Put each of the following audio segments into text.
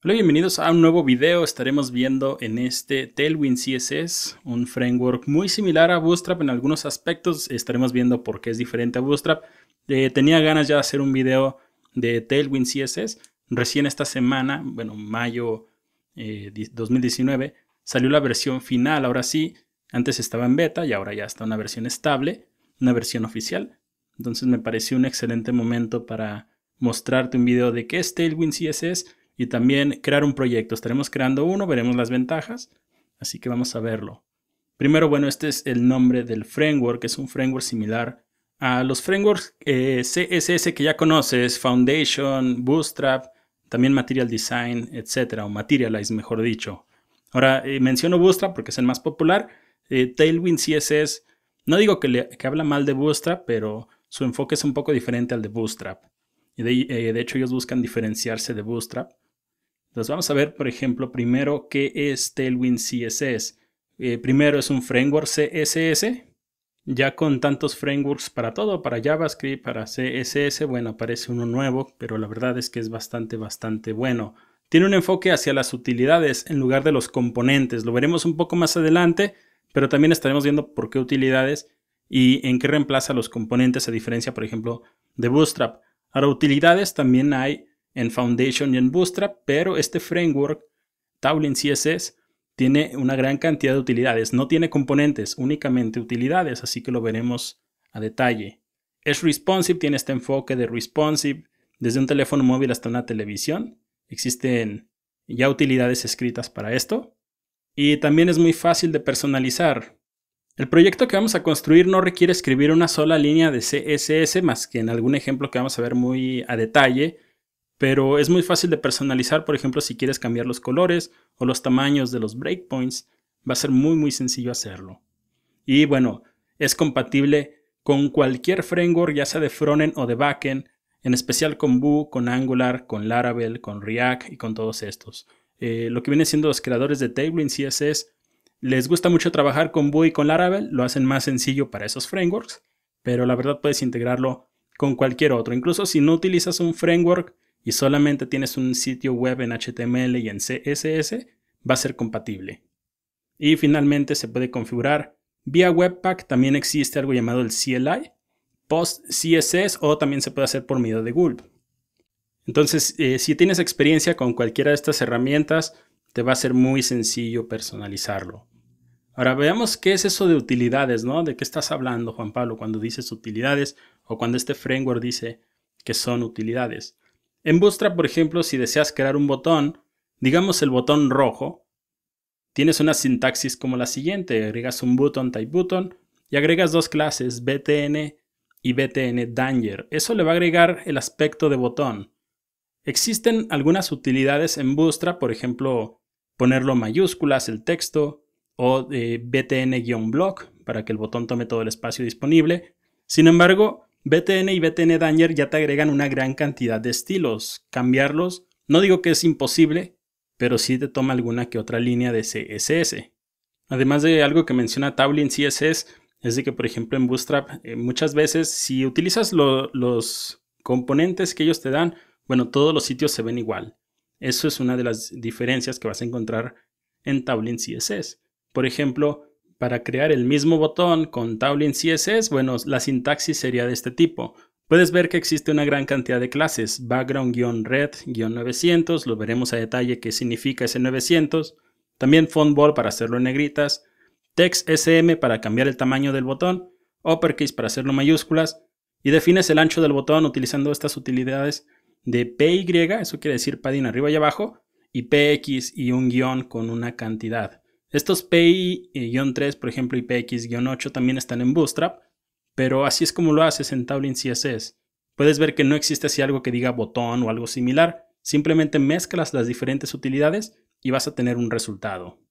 Hola, bienvenidos a un nuevo video. Estaremos viendo en este Tailwind CSS, un framework muy similar a Bootstrap en algunos aspectos. Estaremos viendo por qué es diferente a Bootstrap. Tenía ganas ya de hacer un video de Tailwind CSS. Recién esta semana, bueno, mayo 2019, salió la versión final. Ahora sí, antes estaba en beta y ahora ya está una versión estable, una versión oficial. Entonces me pareció un excelente momento para mostrarte un video de qué es Tailwind CSS y también crear un proyecto. Estaremos creando uno, veremos las ventajas, así que vamos a verlo. Primero, bueno, este es el nombre del framework. Es un framework similar a los frameworks CSS que ya conoces, Foundation, Bootstrap, también Material Design, etcétera, o Materialize, mejor dicho. Ahora, menciono Bootstrap porque es el más popular. Tailwind CSS, no digo que habla mal de Bootstrap, pero su enfoque es un poco diferente al de Bootstrap. Y de hecho, ellos buscan diferenciarse de Bootstrap. Entonces vamos a ver, por ejemplo, primero qué es Tailwind CSS. Primero es un framework CSS. Ya con tantos frameworks para todo, para JavaScript, para CSS, bueno, aparece uno nuevo, pero la verdad es que es bastante bueno. Tiene un enfoque hacia las utilidades en lugar de los componentes. Lo veremos un poco más adelante, pero también estaremos viendo por qué utilidades y en qué reemplaza los componentes, a diferencia, por ejemplo, de Bootstrap. Ahora, utilidades también hay en Foundation y en Bootstrap, pero este framework, Tailwind CSS, tiene una gran cantidad de utilidades. No tiene componentes, únicamente utilidades, así que lo veremos a detalle. Es responsive, tiene este enfoque de responsive, desde un teléfono móvil hasta una televisión. Existen ya utilidades escritas para esto. Y también es muy fácil de personalizar. El proyecto que vamos a construir no requiere escribir una sola línea de CSS, más que en algún ejemplo que vamos a ver muy a detalle. Pero es muy fácil de personalizar. Por ejemplo, si quieres cambiar los colores o los tamaños de los breakpoints, va a ser muy sencillo hacerlo. Y bueno, es compatible con cualquier framework, ya sea de frontend o de backend, en especial con Vue, con Angular, con Laravel, con React y con todos estos. Lo que vienen siendo los creadores de Tailwind CSS les gusta mucho trabajar con Vue y con Laravel, lo hacen más sencillo para esos frameworks, pero la verdad puedes integrarlo con cualquier otro. Incluso si no utilizas un framework y solamente tienes un sitio web en HTML y en CSS, va a ser compatible. Y finalmente se puede configurar vía Webpack. También existe algo llamado el CLI, Post CSS, o también se puede hacer por medio de Gulp. Entonces, si tienes experiencia con cualquiera de estas herramientas, te va a ser muy sencillo personalizarlo. Ahora veamos qué es eso de utilidades, ¿no? ¿De qué estás hablando, Juan Pablo, cuando dices utilidades o cuando este framework dice que son utilidades? En Bootstrap, por ejemplo, si deseas crear un botón, digamos el botón rojo, tienes una sintaxis como la siguiente. Agregas un button type button y agregas dos clases, btn y btn danger. Eso le va a agregar el aspecto de botón. Existen algunas utilidades en Bootstrap, por ejemplo, ponerlo en mayúsculas, el texto, o btn-block para que el botón tome todo el espacio disponible. Sin embargo, btn y btn danger ya te agregan una gran cantidad de estilos. Cambiarlos, no digo que es imposible, pero sí te toma alguna que otra línea de CSS. Además de algo que menciona Tailwind CSS, es de que, por ejemplo, en Bootstrap, muchas veces si utilizas los componentes que ellos te dan, bueno, todos los sitios se ven igual. Eso es una de las diferencias que vas a encontrar en Tailwind CSS. Por ejemplo, para crear el mismo botón con Tailwind CSS, bueno, la sintaxis sería de este tipo. Puedes ver que existe una gran cantidad de clases. Background-red-900, lo veremos a detalle qué significa ese 900. También Fontball para hacerlo en negritas. Text SM para cambiar el tamaño del botón. Uppercase para hacerlo en mayúsculas. Y defines el ancho del botón utilizando estas utilidades de PY, eso quiere decir padding arriba y abajo, y PX y un guión con una cantidad. Estos PY-3, por ejemplo, y PX-8 también están en Bootstrap, pero así es como lo haces en Tailwind CSS. Puedes ver que no existe así algo que diga botón o algo similar, simplemente mezclas las diferentes utilidades y vas a tener un resultado.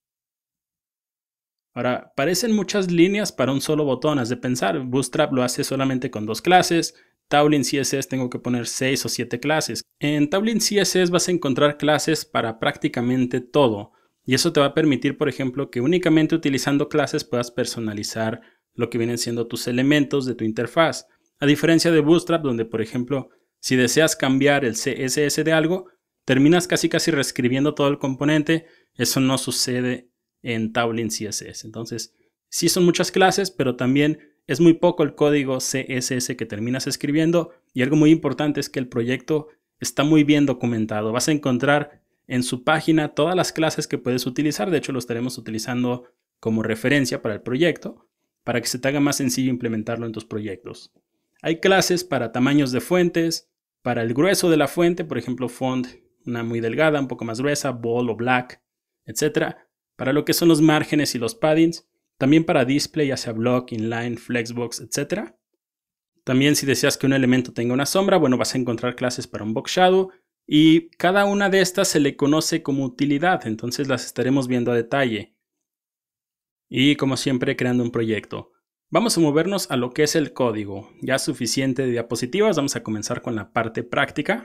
Ahora, parecen muchas líneas para un solo botón, has de pensar. Bootstrap lo hace solamente con dos clases. Tailwind CSS tengo que poner 6 o 7 clases. En Tailwind CSS vas a encontrar clases para prácticamente todo. Y eso te va a permitir, por ejemplo, que únicamente utilizando clases puedas personalizar lo que vienen siendo tus elementos de tu interfaz. A diferencia de Bootstrap, donde, por ejemplo, si deseas cambiar el CSS de algo, terminas casi reescribiendo todo el componente. Eso no sucede en Tailwind CSS. Entonces, sí son muchas clases, pero también es muy poco el código CSS que terminas escribiendo. Y algo muy importante es que el proyecto está muy bien documentado. Vas a encontrar en su página todas las clases que puedes utilizar. De hecho, lo estaremos utilizando como referencia para el proyecto, para que se te haga más sencillo implementarlo en tus proyectos. Hay clases para tamaños de fuentes, para el grueso de la fuente, por ejemplo, font, una muy delgada, un poco más gruesa, bold o black, etc. Para lo que son los márgenes y los paddings. También para display, ya sea block, inline, flexbox, etc. También si deseas que un elemento tenga una sombra, bueno, vas a encontrar clases para un box shadow. Y cada una de estas se le conoce como utilidad, entonces las estaremos viendo a detalle. Y como siempre, creando un proyecto. Vamos a movernos a lo que es el código. Ya suficiente de diapositivas, vamos a comenzar con la parte práctica.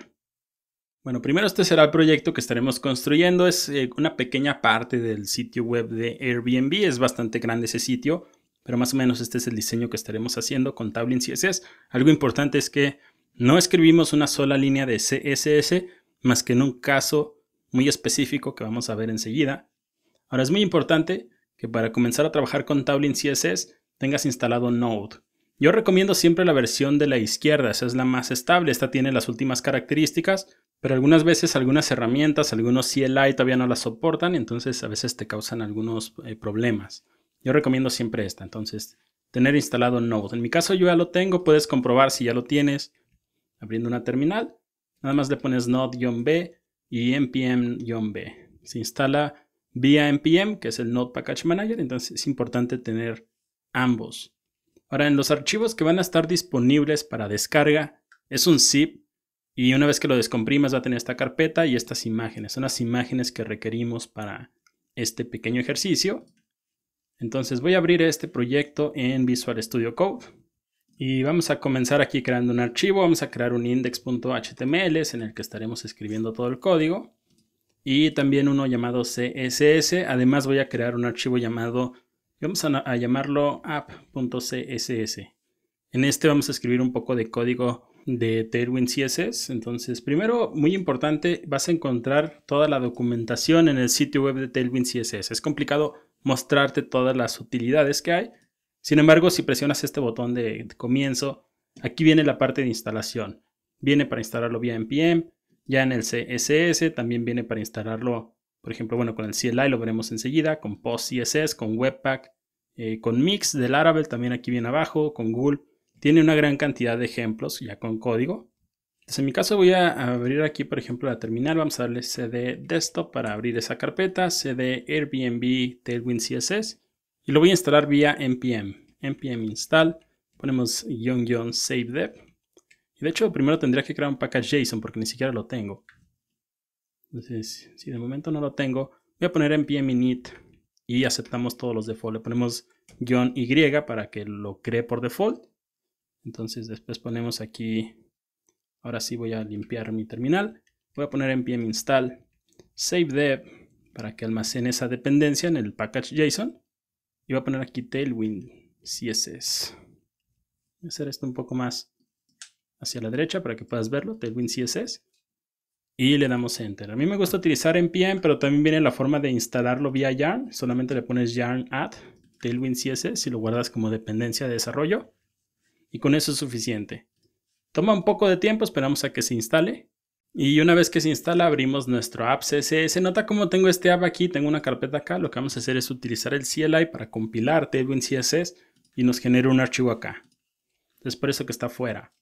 Bueno, primero este será el proyecto que estaremos construyendo. Es una pequeña parte del sitio web de Airbnb. Es bastante grande ese sitio, pero más o menos este es el diseño que estaremos haciendo con Tailwind CSS. Algo importante es que no escribimos una sola línea de CSS, más que en un caso muy específico que vamos a ver enseguida. Ahora es muy importante que para comenzar a trabajar con Tailwind CSS tengas instalado Node. Yo recomiendo siempre la versión de la izquierda, esa es la más estable, esta tiene las últimas características, pero algunas veces algunas herramientas, algunos CLI todavía no las soportan, entonces a veces te causan algunos problemas. Yo recomiendo siempre esta, entonces tener instalado Node. En mi caso yo ya lo tengo, puedes comprobar si ya lo tienes abriendo una terminal. Nada más le pones node-b y npm-b. Se instala vía npm, que es el Node Package Manager, entonces es importante tener ambos. Ahora, en los archivos que van a estar disponibles para descarga, es un zip, y una vez que lo descomprimas va a tener esta carpeta y estas imágenes. Son las imágenes que requerimos para este pequeño ejercicio. Entonces voy a abrir este proyecto en Visual Studio Code. Y vamos a comenzar aquí creando un archivo. Vamos a crear un index.html en el que estaremos escribiendo todo el código. Y también uno llamado CSS. Además voy a crear un archivo llamado, vamos a llamarlo app.css. En este vamos a escribir un poco de código de Tailwind CSS. Entonces, primero, muy importante, vas a encontrar toda la documentación en el sitio web de Tailwind CSS. Es complicado mostrarte todas las utilidades que hay. Sin embargo, si presionas este botón de comienzo, aquí viene la parte de instalación. Viene para instalarlo vía npm. Ya en el CSS también viene para instalarlo, por ejemplo, bueno, con el CLI lo veremos enseguida, con PostCSS, con Webpack, con Mix de Laravel también aquí viene abajo, con Google. Tiene una gran cantidad de ejemplos ya con código. Entonces en mi caso voy a abrir aquí, por ejemplo, la terminal. Vamos a darle cd desktop para abrir esa carpeta, cd Airbnb Tailwind CSS. Y lo voy a instalar vía npm. npm install, ponemos --savedep. Y de hecho primero tendría que crear un package JSON porque ni siquiera lo tengo. Entonces, si de momento no lo tengo, voy a poner npm init y aceptamos todos los default. Le ponemos -y para que lo cree por default. Entonces después ponemos aquí, ahora sí voy a limpiar mi terminal. Voy a poner npm install savedep para que almacene esa dependencia en el package JSON. Y voy a poner aquí Tailwind CSS. Voy a hacer esto un poco más hacia la derecha para que puedas verlo, Tailwind CSS. Y le damos Enter. A mí me gusta utilizar npm, pero también viene la forma de instalarlo vía yarn. Solamente le pones yarn add Tailwind CSS y lo guardas como dependencia de desarrollo. Y con eso es suficiente. Toma un poco de tiempo, esperamos a que se instale. Y una vez que se instala, abrimos nuestro app CSS. Nota cómo tengo este app aquí, tengo una carpeta acá. Lo que vamos a hacer es utilizar el CLI para compilar Tailwind CSS y nos genera un archivo acá. Es por eso que está fuera.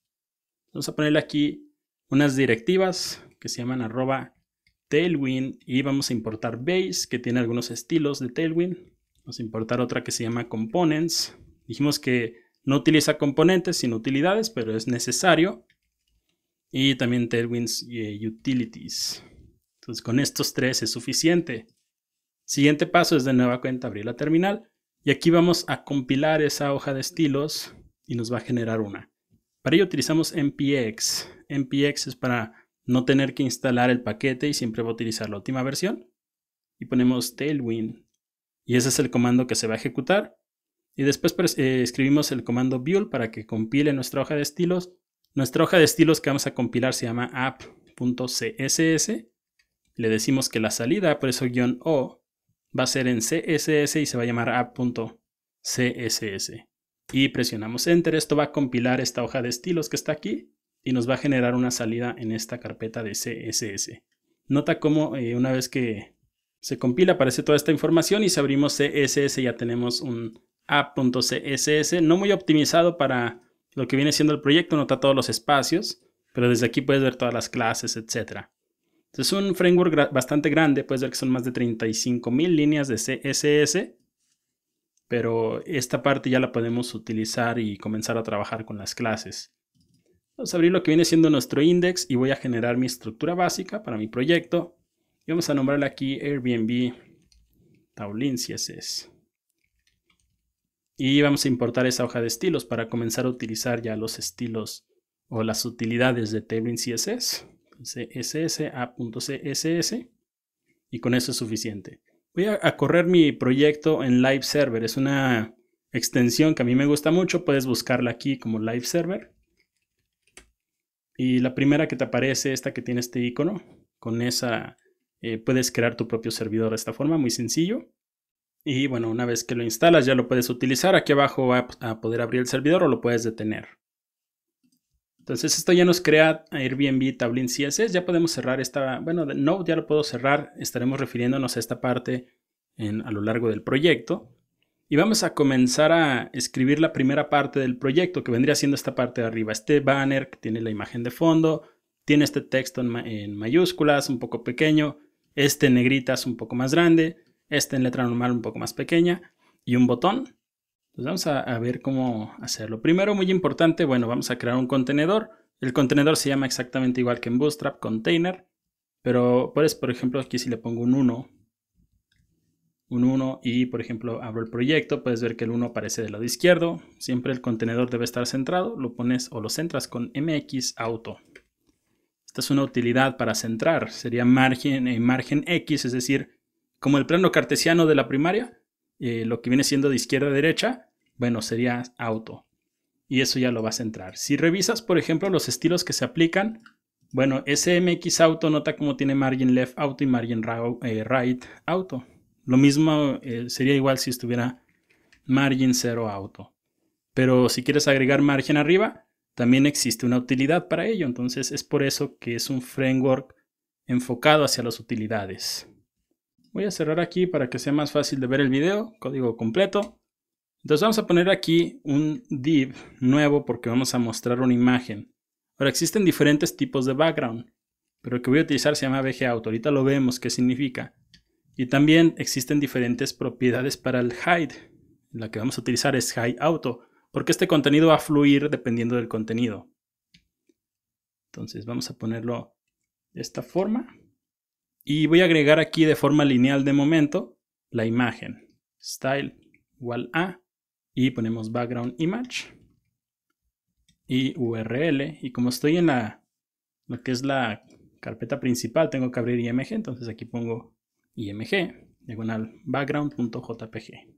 Vamos a ponerle aquí unas directivas que se llaman @Tailwind y vamos a importar base, que tiene algunos estilos de Tailwind. Vamos a importar otra que se llama components. Dijimos que no utiliza componentes sino utilidades, pero es necesario. Y también Tailwind Utilities. Entonces con estos tres es suficiente. Siguiente paso es de nueva cuenta abrir la terminal. Y aquí vamos a compilar esa hoja de estilos y nos va a generar una. Para ello utilizamos npx. npx es para no tener que instalar el paquete y siempre va a utilizar la última versión. Y ponemos Tailwind. Y ese es el comando que se va a ejecutar. Y después escribimos el comando build para que compile nuestra hoja de estilos. Nuestra hoja de estilos que vamos a compilar se llama app.css. Le decimos que la salida, por eso "-o", va a ser en CSS y se va a llamar app.css. Y presionamos Enter. Esto va a compilar esta hoja de estilos que está aquí y nos va a generar una salida en esta carpeta de CSS. Nota cómo una vez que se compila aparece toda esta información y si abrimos CSS ya tenemos un app.css, no muy optimizado para lo que viene siendo el proyecto, nota todos los espacios, pero desde aquí puedes ver todas las clases, etc. Es un framework bastante grande, puedes ver que son más de 35,000 líneas de CSS, pero esta parte ya la podemos utilizar y comenzar a trabajar con las clases. Vamos a abrir lo que viene siendo nuestro index y voy a generar mi estructura básica para mi proyecto. Y vamos a nombrarle aquí Airbnb Tailwind CSS. Y vamos a importar esa hoja de estilos para comenzar a utilizar ya los estilos o las utilidades de Tailwind CSS. CSS, a.css. Y con eso es suficiente. Voy a correr mi proyecto en Live Server. Es una extensión que a mí me gusta mucho. Puedes buscarla aquí como Live Server. Y la primera que te aparece, esta que tiene este icono, con esa puedes crear tu propio servidor de esta forma, muy sencillo. Y bueno, una vez que lo instalas ya lo puedes utilizar. Aquí abajo va a poder abrir el servidor o lo puedes detener. Entonces esto ya nos crea Airbnb Tailwind CSS. Ya podemos cerrar esta, bueno, Node ya lo puedo cerrar. Estaremos refiriéndonos a esta parte a lo largo del proyecto. Y vamos a comenzar a escribir la primera parte del proyecto, que vendría siendo esta parte de arriba. Este banner que tiene la imagen de fondo, tiene este texto en mayúsculas, un poco pequeño, este en negritas un poco más grande, este en letra normal un poco más pequeña y un botón. Entonces vamos a ver cómo hacerlo. Primero, muy importante, bueno, vamos a crear un contenedor. El contenedor se llama exactamente igual que en Bootstrap, container, pero puedes, por ejemplo, aquí si le pongo un 1 y por ejemplo abro el proyecto, puedes ver que el 1 aparece del lado izquierdo. Siempre el contenedor debe estar centrado, lo pones o lo centras con MX Auto. Esta es una utilidad para centrar, sería margen X, es decir, como el plano cartesiano de la primaria, lo que viene siendo de izquierda a derecha, bueno, sería auto. Y eso ya lo va a centrar. Si revisas, por ejemplo, los estilos que se aplican, bueno, ese MX Auto nota cómo tiene margin left auto y margin right auto. Lo mismo sería igual si estuviera margin 0 auto. Pero si quieres agregar margen arriba, también existe una utilidad para ello. Entonces es por eso que es un framework enfocado hacia las utilidades. Voy a cerrar aquí para que sea más fácil de ver el video, código completo. Entonces vamos a poner aquí un div nuevo porque vamos a mostrar una imagen. Ahora existen diferentes tipos de background, pero el que voy a utilizar se llama BG Auto. Ahorita lo vemos qué significa. Y también existen diferentes propiedades para el hide. La que vamos a utilizar es hide auto, porque este contenido va a fluir dependiendo del contenido. Entonces vamos a ponerlo de esta forma. Y voy a agregar aquí de forma lineal de momento la imagen. Style igual a. Y ponemos background image. Y URL. Y como estoy en lo que es la carpeta principal, tengo que abrir IMG. Entonces aquí pongo IMG, diagonal background.jpg.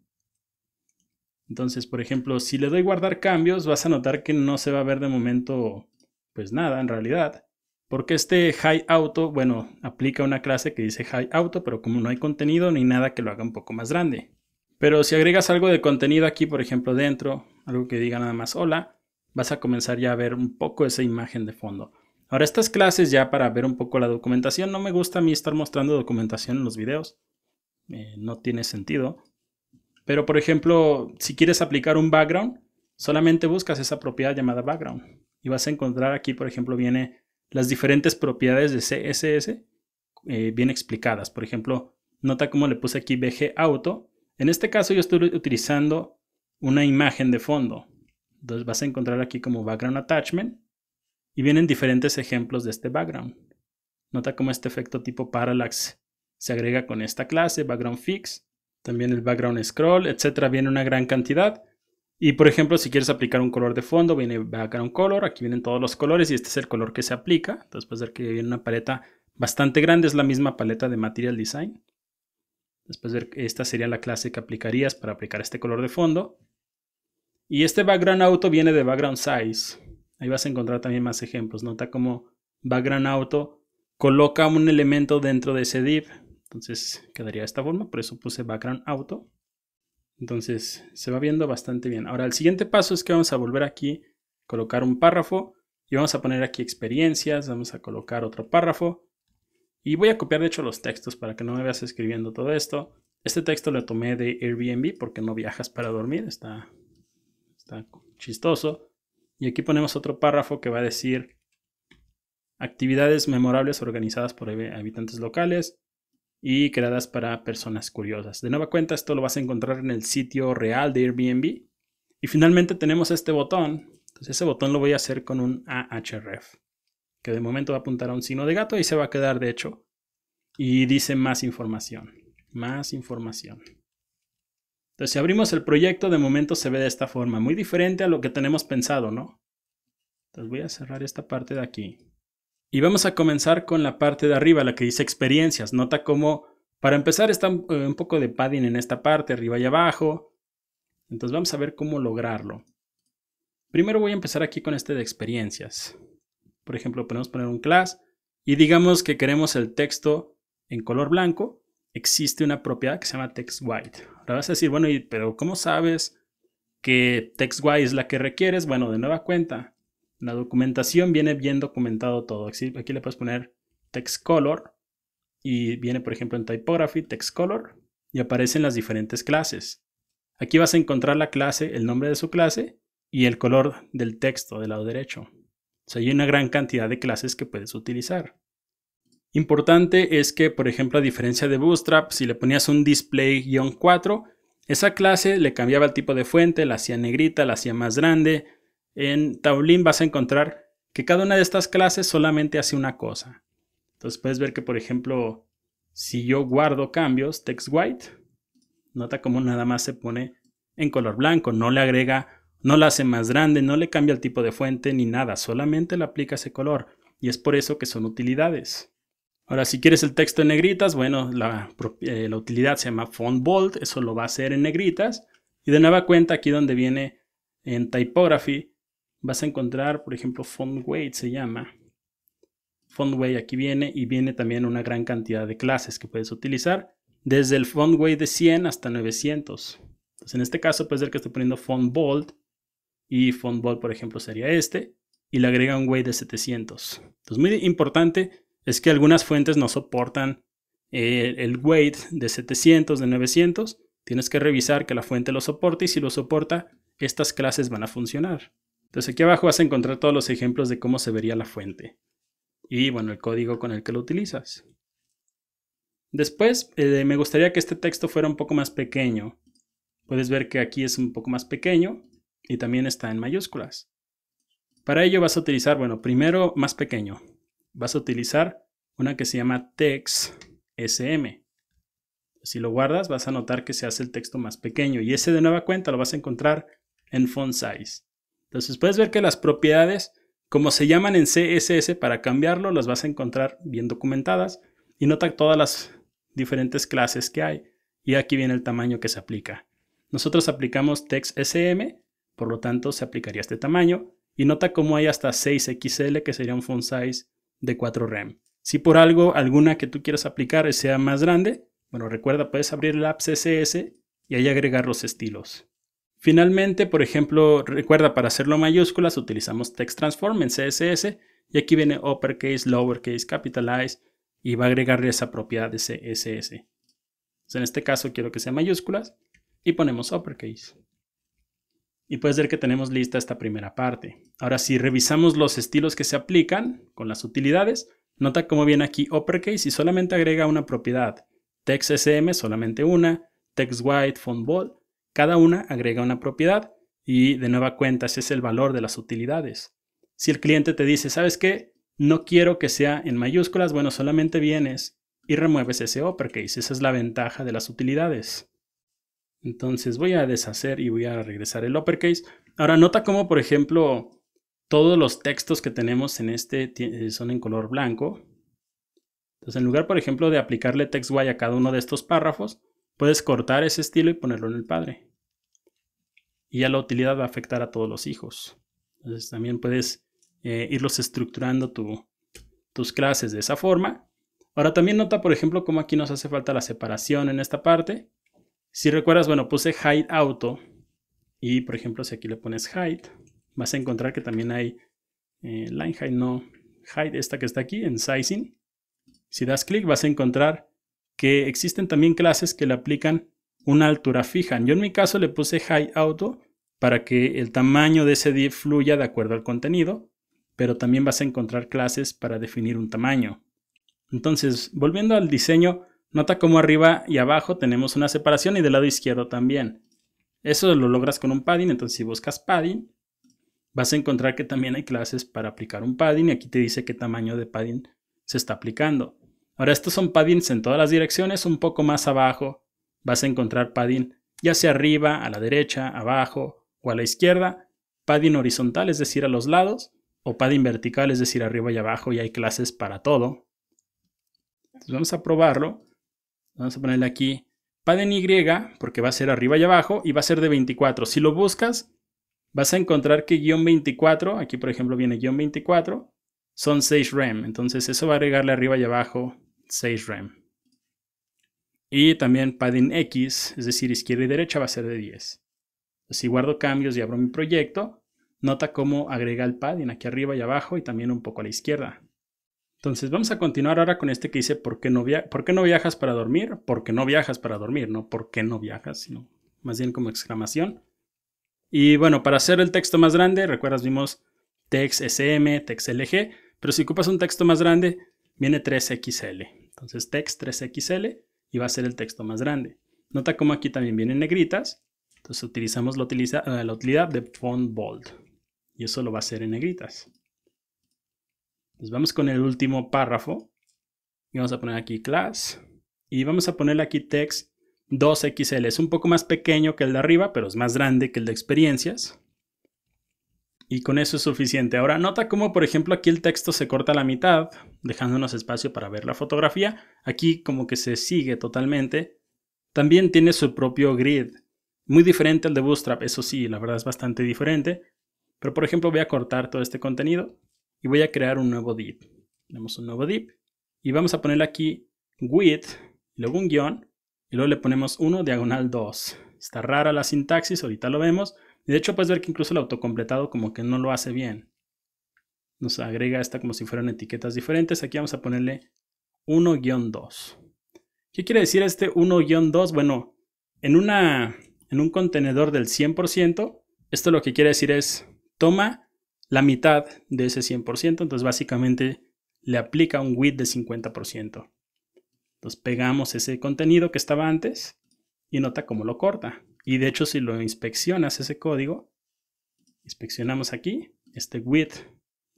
Entonces, por ejemplo, si le doy guardar cambios, vas a notar que no se va a ver de momento, pues nada, en realidad. Porque este hide auto, bueno, aplica una clase que dice hide auto, pero como no hay contenido ni nada que lo haga un poco más grande. Pero si agregas algo de contenido aquí, por ejemplo, dentro, algo que diga nada más hola, vas a comenzar ya a ver un poco esa imagen de fondo. Ahora, estas clases ya para ver un poco la documentación, no me gusta a mí estar mostrando documentación en los videos. No tiene sentido. Pero, por ejemplo, si quieres aplicar un background, solamente buscas esa propiedad llamada background. Y vas a encontrar aquí, por ejemplo, viene las diferentes propiedades de CSS bien explicadas. Por ejemplo, nota cómo le puse aquí BG Auto. En este caso yo estoy utilizando una imagen de fondo. Entonces vas a encontrar aquí como background attachment. Y vienen diferentes ejemplos de este background. Nota cómo este efecto tipo parallax se agrega con esta clase, background fix. También el background scroll, etcétera. Viene una gran cantidad. Y por ejemplo, si quieres aplicar un color de fondo, viene background color. Aquí vienen todos los colores y este es el color que se aplica. Entonces puedes ver que viene una paleta bastante grande. Es la misma paleta de Material Design. Después ver que esta sería la clase que aplicarías para aplicar este color de fondo. Y este background auto viene de background size. Ahí vas a encontrar también más ejemplos. Nota como background auto coloca un elemento dentro de ese div. Entonces quedaría de esta forma, por eso puse background auto. Entonces se va viendo bastante bien. Ahora el siguiente paso es que vamos a volver aquí, colocar un párrafo y vamos a poner aquí experiencias, vamos a colocar otro párrafo y voy a copiar de hecho los textos para que no me veas escribiendo todo esto. Este texto lo tomé de Airbnb porque no viajas para dormir, está chistoso. Y aquí ponemos otro párrafo que va a decir actividades memorables organizadas por habitantes locales y creadas para personas curiosas. De nueva cuenta, esto lo vas a encontrar en el sitio real de Airbnb. Y finalmente tenemos este botón. Entonces ese botón lo voy a hacer con un ahref, que de momento va a apuntar a un signo de gato y se va a quedar de hecho. Y dice más información. Más información. Entonces si abrimos el proyecto, de momento se ve de esta forma. Muy diferente a lo que tenemos pensado, ¿no? Entonces voy a cerrar esta parte de aquí. Y vamos a comenzar con la parte de arriba, la que dice experiencias. Nota cómo, para empezar, está un poco de padding en esta parte, arriba y abajo. Entonces vamos a ver cómo lograrlo. Primero voy a empezar aquí con este de experiencias. Por ejemplo, podemos poner un class y digamos que queremos el texto en color blanco. Existe una propiedad que se llama TextWhite. Ahora vas a decir, bueno, pero ¿cómo sabes que TextWhite es la que requieres? Bueno, de nueva cuenta, en la documentación viene bien documentado todo. Aquí le puedes poner TextColor y viene, por ejemplo, en Typography, TextColor y aparecen las diferentes clases. Aquí vas a encontrar la clase, el nombre de su clase y el color del texto del lado derecho. O sea, hay una gran cantidad de clases que puedes utilizar. Importante es que, por ejemplo, a diferencia de Bootstrap, si le ponías un display-4, esa clase le cambiaba el tipo de fuente, la hacía negrita, la hacía más grande. En Taulín vas a encontrar que cada una de estas clases solamente hace una cosa. Entonces puedes ver que, por ejemplo, si yo guardo cambios, TextWhite, nota cómo nada más se pone en color blanco, no le agrega, no la hace más grande, no le cambia el tipo de fuente ni nada, solamente le aplica ese color. Y es por eso que son utilidades. Ahora, si quieres el texto en negritas, bueno, la utilidad se llama Font Bold, eso lo va a hacer en negritas. Y de nueva cuenta, aquí donde viene en Typography, vas a encontrar, por ejemplo, Font Weight se llama. Font Weight aquí viene y viene también una gran cantidad de clases que puedes utilizar, desde el Font Weight de 100 hasta 900. Entonces, en este caso puedes ver que estoy poniendo Font Bold y Font Bold, por ejemplo, sería este, y le agrega un weight de 700. Entonces, muy importante es que algunas fuentes no soportan el weight de 700, de 900. Tienes que revisar que la fuente lo soporte y si lo soporta, estas clases van a funcionar. Entonces aquí abajo vas a encontrar todos los ejemplos de cómo se vería la fuente. Y bueno, el código con el que lo utilizas. Después, me gustaría que este texto fuera un poco más pequeño. Puedes ver que aquí es un poco más pequeño y también está en mayúsculas. Para ello vas a utilizar, bueno, primero más pequeño. Vas a utilizar una que se llama TextSM. Si lo guardas, vas a notar que se hace el texto más pequeño. Y ese de nueva cuenta lo vas a encontrar en Font Size. Entonces puedes ver que las propiedades, como se llaman en CSS, para cambiarlo, las vas a encontrar bien documentadas. Y nota todas las diferentes clases que hay. Y aquí viene el tamaño que se aplica. Nosotros aplicamos TextSM, por lo tanto se aplicaría este tamaño. Y nota cómo hay hasta 6XL, que sería un font size de 4 rem. Si por algo, alguna que tú quieras aplicar sea más grande, bueno, recuerda, puedes abrir el app CSS y ahí agregar los estilos. Finalmente, por ejemplo, recuerda, para hacerlo en mayúsculas utilizamos Text Transform en CSS y aquí viene Uppercase, Lowercase, Capitalize y va a agregarle esa propiedad de CSS. Entonces, en este caso quiero que sea mayúsculas y ponemos Uppercase. Y puedes ver que tenemos lista esta primera parte. Ahora, si revisamos los estilos que se aplican con las utilidades, nota cómo viene aquí Uppercase y solamente agrega una propiedad. TextSM solamente una, TextWhite, Font Bold, cada una agrega una propiedad y de nueva cuenta ese es el valor de las utilidades. Si el cliente te dice, ¿sabes qué? No quiero que sea en mayúsculas, bueno, solamente vienes y remueves ese Uppercase. Esa es la ventaja de las utilidades. Entonces voy a deshacer y voy a regresar el uppercase. Ahora nota cómo, por ejemplo, todos los textos que tenemos en este son en color blanco. Entonces en lugar, por ejemplo, de aplicarle TextWhite a cada uno de estos párrafos, puedes cortar ese estilo y ponerlo en el padre. Y ya la utilidad va a afectar a todos los hijos. Entonces también puedes irlos estructurando tus clases de esa forma. Ahora también nota, por ejemplo, cómo aquí nos hace falta la separación en esta parte. Si recuerdas, bueno, puse Hide Auto. Y, por ejemplo, si aquí le pones Hide, vas a encontrar que también hay Line Hide, no, Hide, esta que está aquí, en Sizing. Si das clic, vas a encontrar que existen también clases que le aplican una altura fija. Yo en mi caso le puse Hide Auto para que el tamaño de ese div fluya de acuerdo al contenido, pero también vas a encontrar clases para definir un tamaño. Entonces, volviendo al diseño, nota cómo arriba y abajo tenemos una separación y del lado izquierdo también. Eso lo logras con un padding, entonces si buscas padding, vas a encontrar que también hay clases para aplicar un padding y aquí te dice qué tamaño de padding se está aplicando. Ahora, estos son paddings en todas las direcciones, un poco más abajo vas a encontrar padding ya sea arriba, a la derecha, abajo o a la izquierda, padding horizontal, es decir, a los lados, o padding vertical, es decir, arriba y abajo, y hay clases para todo. Entonces vamos a probarlo. Vamos a ponerle aquí padding Y, porque va a ser arriba y abajo, y va a ser de 24. Si lo buscas, vas a encontrar que guión 24, aquí por ejemplo viene guión 24, son 6 rem. Entonces eso va a agregarle arriba y abajo 6 rem. Y también padding X, es decir, izquierda y derecha, va a ser de 10. Entonces, si guardo cambios y abro mi proyecto, nota cómo agrega el padding aquí arriba y abajo y también un poco a la izquierda. Entonces vamos a continuar ahora con este que dice ¿por qué no viajas para dormir? Porque no viajas para dormir, no ¿por qué no viajas? Sino más bien como exclamación. Y bueno, para hacer el texto más grande, recuerdas, vimos text SM, text LG, pero si ocupas un texto más grande, viene 3XL. Entonces text 3XL y va a ser el texto más grande. Nota cómo aquí también vienen negritas, entonces utilizamos la utilidad de font bold y eso lo va a hacer en negritas. Pues vamos con el último párrafo y vamos a poner aquí class y vamos a ponerle aquí text 2XL. Es un poco más pequeño que el de arriba, pero es más grande que el de experiencias. Y con eso es suficiente. Ahora nota cómo, por ejemplo, aquí el texto se corta a la mitad, dejándonos espacio para ver la fotografía. Aquí como que se sigue totalmente. También tiene su propio grid. Muy diferente al de Bootstrap, eso sí, la verdad es bastante diferente. Pero por ejemplo voy a cortar todo este contenido y voy a crear un nuevo div. Tenemos un nuevo div y vamos a ponerle aquí width, y luego un guión, y luego le ponemos 1 diagonal 2. Está rara la sintaxis, ahorita lo vemos. Y de hecho puedes ver que incluso el autocompletado como que no lo hace bien. Nos agrega esta como si fueran etiquetas diferentes. Aquí vamos a ponerle 1-2. ¿Qué quiere decir este 1-2? Bueno, en un contenedor del 100%, esto lo que quiere decir es toma la mitad de ese 100%, entonces básicamente le aplica un width de 50%. Entonces pegamos ese contenido que estaba antes y nota cómo lo corta. Y de hecho si lo inspeccionas ese código, inspeccionamos aquí, este width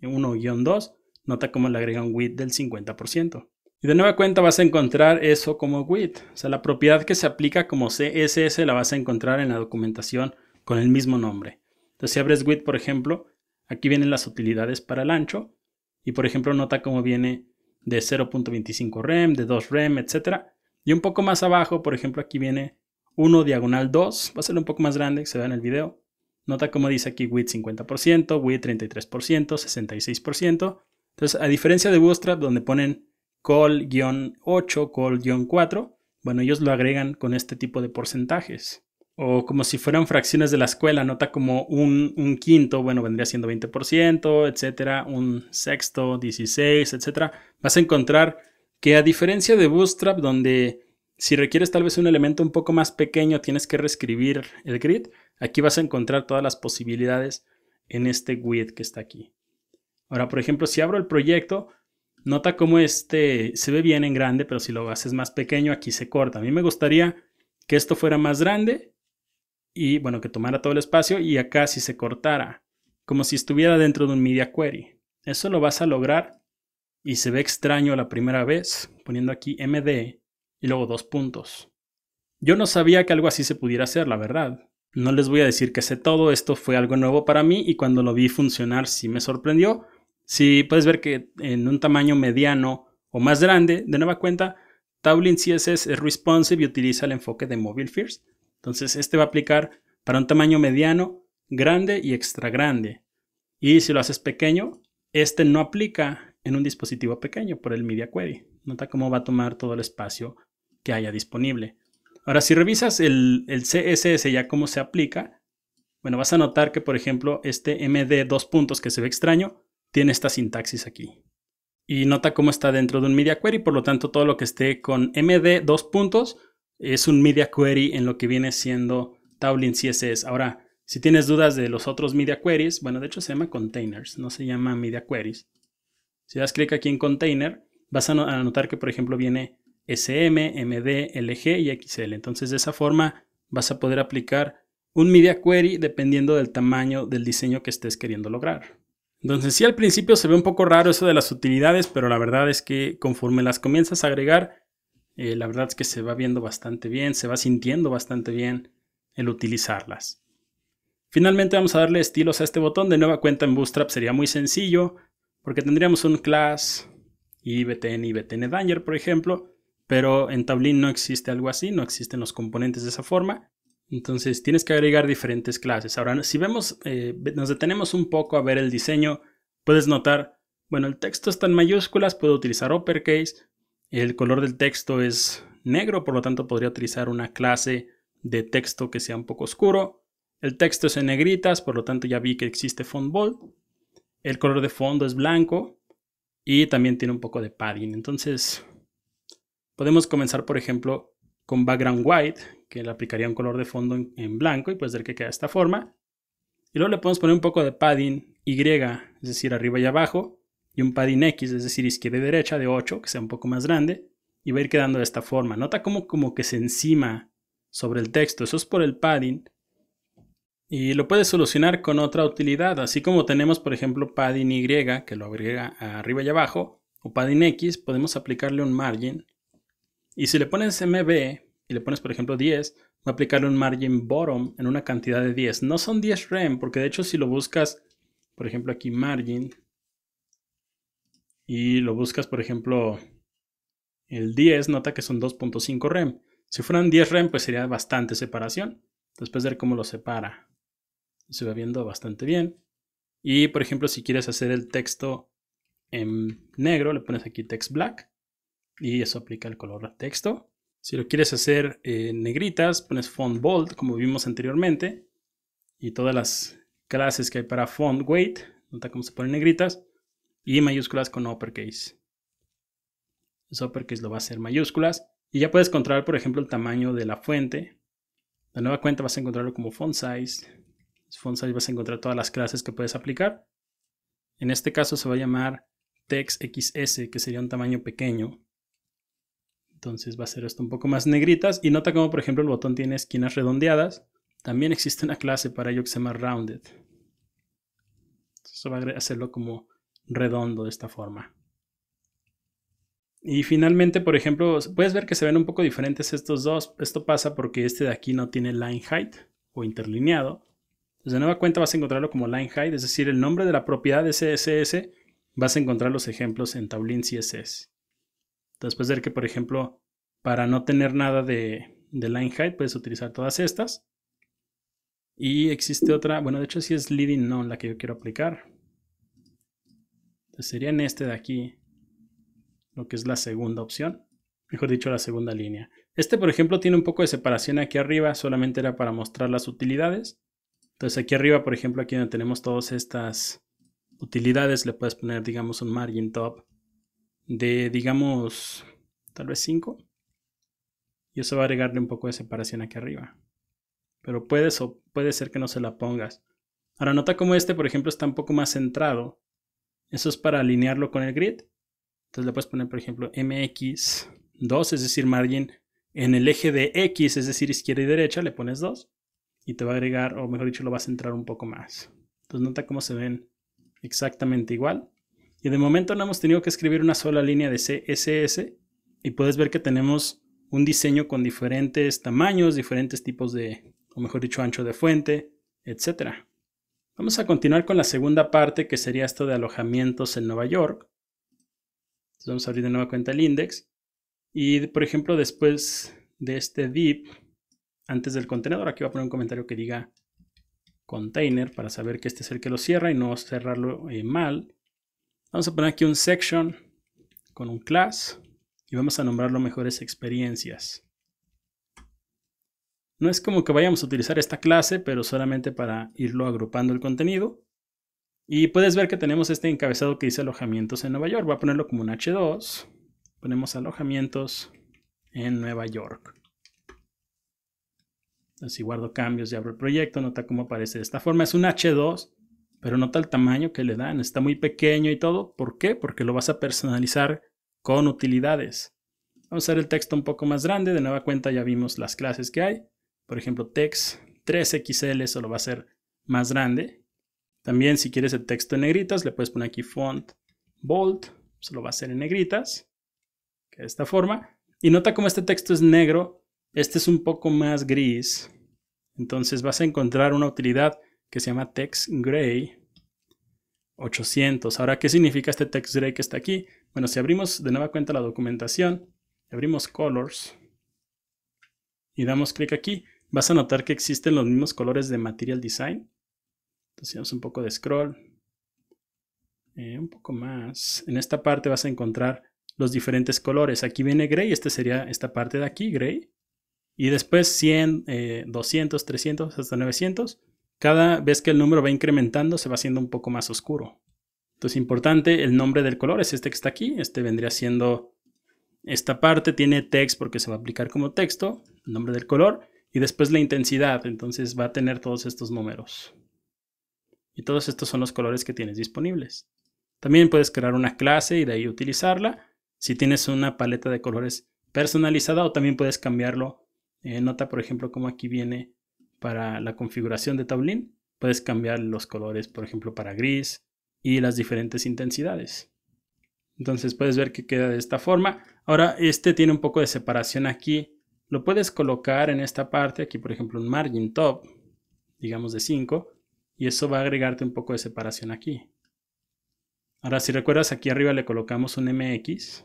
1-2, nota cómo le agrega un width del 50%. Y de nueva cuenta vas a encontrar eso como width. O sea, la propiedad que se aplica como CSS la vas a encontrar en la documentación con el mismo nombre. Entonces si abres width, por ejemplo, aquí vienen las utilidades para el ancho. Y por ejemplo nota cómo viene de 0.25 rem, de 2 rem, etc. Y un poco más abajo, por ejemplo, aquí viene 1-2. Va a ser un poco más grande, que se vea en el video. Nota cómo dice aquí width 50%, width 33%, 66%. Entonces, a diferencia de Bootstrap, donde ponen col-8, col-4, bueno, ellos lo agregan con este tipo de porcentajes. O como si fueran fracciones de la escuela, nota como un quinto, bueno, vendría siendo 20%, etcétera, un sexto, 16, etcétera. Vas a encontrar que a diferencia de Bootstrap, donde si requieres tal vez un elemento un poco más pequeño, tienes que reescribir el grid, aquí vas a encontrar todas las posibilidades en este width que está aquí. Ahora, por ejemplo, si abro el proyecto, nota cómo se ve bien en grande, pero si lo haces más pequeño, aquí se corta. A mí me gustaría que esto fuera más grande y, bueno, que tomara todo el espacio y acá si se cortara, como si estuviera dentro de un media query. Eso lo vas a lograr y se ve extraño la primera vez, poniendo aquí MD y luego 2 puntos. Yo no sabía que algo así se pudiera hacer, la verdad. No les voy a decir que sé todo, esto fue algo nuevo para mí y cuando lo vi funcionar sí me sorprendió. Si puedes ver que en un tamaño mediano o más grande, de nueva cuenta, Tailwind CSS es responsive y utiliza el enfoque de Mobile First. Entonces este va a aplicar para un tamaño mediano, grande y extra grande. Y si lo haces pequeño, este no aplica en un dispositivo pequeño por el Media Query. Nota cómo va a tomar todo el espacio que haya disponible. Ahora, si revisas el CSS ya cómo se aplica, bueno, vas a notar que, por ejemplo, este MD dos puntos que se ve extraño, tiene esta sintaxis aquí. Y nota cómo está dentro de un Media Query, por lo tanto, todo lo que esté con MD dos puntos es un Media Query en lo que viene siendo Tailwind CSS. Ahora, si tienes dudas de los otros Media Queries, bueno, de hecho se llama Containers, no se llama Media Queries. Si das clic aquí en Container, vas a notar que, por ejemplo, viene SM, MD, LG y XL. Entonces, de esa forma vas a poder aplicar un Media Query dependiendo del tamaño del diseño que estés queriendo lograr. Entonces, sí, al principio se ve un poco raro eso de las utilidades, pero la verdad es que conforme las comienzas a agregar, la verdad es que se va viendo bastante bien, se va sintiendo bastante bien el utilizarlas. Finalmente vamos a darle estilos a este botón. De nueva cuenta en Bootstrap sería muy sencillo, porque tendríamos un class y BTN y BTN Danger, por ejemplo, pero en Tailwind no existe algo así, no existen los componentes de esa forma. Entonces tienes que agregar diferentes clases. Ahora, si vemos, nos detenemos un poco a ver el diseño, puedes notar, bueno, el texto está en mayúsculas, puedo utilizar uppercase, el color del texto es negro, por lo tanto podría utilizar una clase de texto que sea un poco oscuro. El texto es en negritas, por lo tanto ya vi que existe font bold. El color de fondo es blanco y también tiene un poco de padding. Entonces podemos comenzar, por ejemplo, con background white, que le aplicaría un color de fondo en blanco y puedes ver que queda de esta forma. Y luego le podemos poner un poco de padding Y, es decir, arriba y abajo, y un padding X, es decir, izquierda y derecha de 8, que sea un poco más grande, y va a ir quedando de esta forma. Nota como que se encima sobre el texto, eso es por el padding. Y lo puedes solucionar con otra utilidad, así como tenemos, por ejemplo, padding Y, que lo agrega arriba y abajo, o padding X, podemos aplicarle un margin. Y si le pones MB y le pones, por ejemplo, 10, va a aplicarle un margin bottom en una cantidad de 10. No son 10 rem, porque de hecho si lo buscas, por ejemplo, aquí margin, y lo buscas, por ejemplo, el 10, nota que son 2.5 rem. Si fueran 10 rem, pues sería bastante separación. Después de ver cómo lo separa, se va viendo bastante bien. Y, por ejemplo, si quieres hacer el texto en negro, le pones aquí text black. Y eso aplica el color al texto. Si lo quieres hacer en negritas, pones font bold, como vimos anteriormente. Y todas las clases que hay para font weight, nota cómo se ponen negritas. Y mayúsculas con uppercase. Eso uppercase lo va a hacer mayúsculas. Y ya puedes controlar, por ejemplo, el tamaño de la fuente. De nueva cuenta vas a encontrarlo como font size. Font size vas a encontrar todas las clases que puedes aplicar. En este caso se va a llamar text XS, que sería un tamaño pequeño. Entonces va a ser esto un poco más negritas. Y nota como, por ejemplo, el botón tiene esquinas redondeadas. También existe una clase para ello que se llama rounded. Eso va a hacerlo como redondo de esta forma. Y finalmente, por ejemplo, puedes ver que se ven un poco diferentes estos dos. Esto pasa porque este de aquí no tiene line height o interlineado. Entonces, de nueva cuenta vas a encontrarlo como line height, es decir, el nombre de la propiedad de CSS. Vas a encontrar los ejemplos en Tailwind CSS. Después de ver que, por ejemplo, para no tener nada de line height, puedes utilizar todas estas. Y existe otra, bueno, de hecho sí es leading none la que yo quiero aplicar. Entonces sería en este de aquí, lo que es la segunda opción. Mejor dicho, la segunda línea. Este, por ejemplo, tiene un poco de separación aquí arriba, solamente era para mostrar las utilidades. Entonces aquí arriba, por ejemplo, aquí donde tenemos todas estas utilidades, le puedes poner, digamos, un margin top de, digamos, tal vez 5. Y eso va a agregarle un poco de separación aquí arriba. Pero puede ser que no se la pongas. Ahora nota como este, por ejemplo, está un poco más centrado. Eso es para alinearlo con el grid. Entonces le puedes poner, por ejemplo, MX2, es decir, margin en el eje de X, es decir, izquierda y derecha, le pones 2. Y te va a agregar, o mejor dicho, lo va a centrar un poco más. Entonces nota cómo se ven exactamente igual. Y de momento no hemos tenido que escribir una sola línea de CSS. Y puedes ver que tenemos un diseño con diferentes tamaños, diferentes tipos de, o mejor dicho, ancho de fuente, etc. Vamos a continuar con la segunda parte, que sería esto de alojamientos en Nueva York. Entonces vamos a abrir de nueva cuenta el index. Y, por ejemplo, después de este div, antes del contenedor, aquí voy a poner un comentario que diga container para saber que este es el que lo cierra y no cerrarlo mal. Vamos a poner aquí un section con un class y vamos a nombrarlo mejores experiencias. No es como que vayamos a utilizar esta clase, pero solamente para irlo agrupando el contenido. Y puedes ver que tenemos este encabezado que dice alojamientos en Nueva York. Voy a ponerlo como un H2. Ponemos alojamientos en Nueva York. Si guardo cambios y abro el proyecto, nota cómo aparece de esta forma. Es un H2, pero nota el tamaño que le dan. Está muy pequeño y todo. ¿Por qué? Porque lo vas a personalizar con utilidades. Vamos a hacer el texto un poco más grande. De nueva cuenta ya vimos las clases que hay. Por ejemplo, text 3XL, eso lo va a hacer más grande. También si quieres el texto en negritas, le puedes poner aquí font bold. Eso lo va a hacer en negritas. De esta forma. Y nota cómo este texto es negro. Este es un poco más gris. Entonces vas a encontrar una utilidad que se llama text gray 800. Ahora, ¿qué significa este text gray que está aquí? Bueno, si abrimos de nueva cuenta la documentación, abrimos colors y damos clic aquí, vas a notar que existen los mismos colores de Material Design. Entonces hacemos un poco de scroll. Un poco más. En esta parte vas a encontrar los diferentes colores. Aquí viene gray, este sería esta parte de aquí, gray. Y después 100, 200, 300, hasta 900. Cada vez que el número va incrementando se va haciendo un poco más oscuro. Entonces importante, el nombre del color es este que está aquí. Este vendría siendo, esta parte tiene text porque se va a aplicar como texto, el nombre del color. Y después la intensidad, entonces va a tener todos estos números. Y todos estos son los colores que tienes disponibles. También puedes crear una clase y de ahí utilizarla. Si tienes una paleta de colores personalizada o también puedes cambiarlo. Nota por ejemplo como aquí viene para la configuración de Tablin. Puedes cambiar los colores por ejemplo para gris y las diferentes intensidades. Entonces puedes ver que queda de esta forma. Ahora este tiene un poco de separación aquí. Lo puedes colocar en esta parte. Aquí por ejemplo un margin top. Digamos de 5. Y eso va a agregarte un poco de separación aquí. Ahora si recuerdas aquí arriba le colocamos un MX.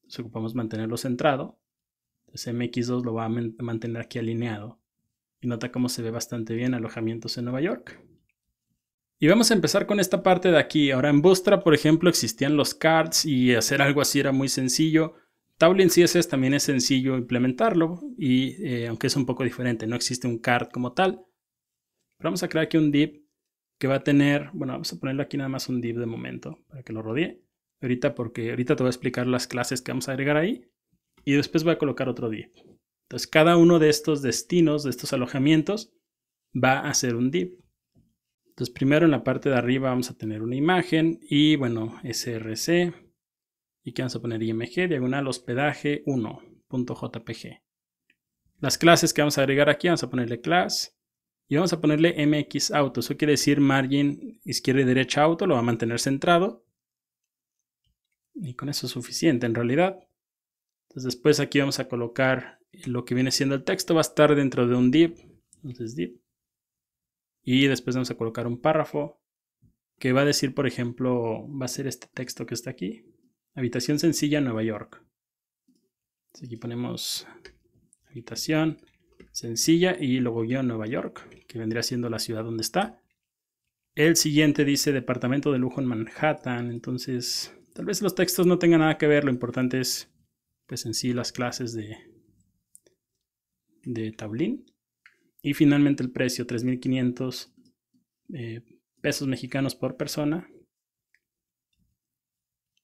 Entonces ocupamos mantenerlo centrado. Entonces MX2 lo va a mantener aquí alineado. Y nota cómo se ve bastante bien alojamientos en Nueva York. Y vamos a empezar con esta parte de aquí. Ahora en Bootstrap, por ejemplo, existían los cards y hacer algo así era muy sencillo. Tablin CSS también es sencillo implementarlo y aunque es un poco diferente, no existe un card como tal. Pero vamos a crear aquí un div que va a tener, bueno, vamos a ponerle aquí nada más un div de momento para que lo rodee. Ahorita te voy a explicar las clases que vamos a agregar ahí y después voy a colocar otro div. Entonces cada uno de estos destinos, de estos alojamientos, va a ser un div. Entonces primero en la parte de arriba vamos a tener una imagen y bueno, src. Y aquí vamos a poner img, diagonal hospedaje 1.jpg. Las clases que vamos a agregar aquí, vamos a ponerle class. Y vamos a ponerle mx auto. Eso quiere decir margin izquierda y derecha auto. Lo va a mantener centrado. Y con eso es suficiente en realidad. Entonces después aquí vamos a colocar lo que viene siendo el texto. Va a estar dentro de un div. Entonces div. Y después vamos a colocar un párrafo. Que va a decir, por ejemplo, va a ser este texto que está aquí. Habitación sencilla Nueva York. Entonces aquí ponemos habitación sencilla y luego guión Nueva York, que vendría siendo la ciudad donde está. El siguiente dice departamento de lujo en Manhattan. Entonces tal vez los textos no tengan nada que ver. Lo importante es pues en sí las clases de Tablin. Y finalmente el precio, 3,500 pesos mexicanos por persona.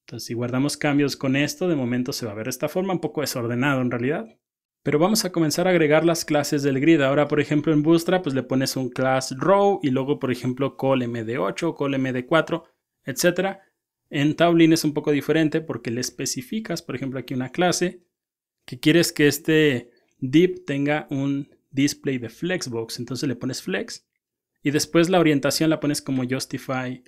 Entonces si guardamos cambios con esto, de momento se va a ver de esta forma, un poco desordenado en realidad. Pero vamos a comenzar a agregar las clases del grid. Ahora, por ejemplo, en Bootstrap, pues le pones un class row y luego, por ejemplo, col md8, col md4, etc. En Tablin es un poco diferente porque le especificas, por ejemplo, aquí una clase que quieres que este div tenga un display de flexbox. Entonces le pones flex y después la orientación la pones como justify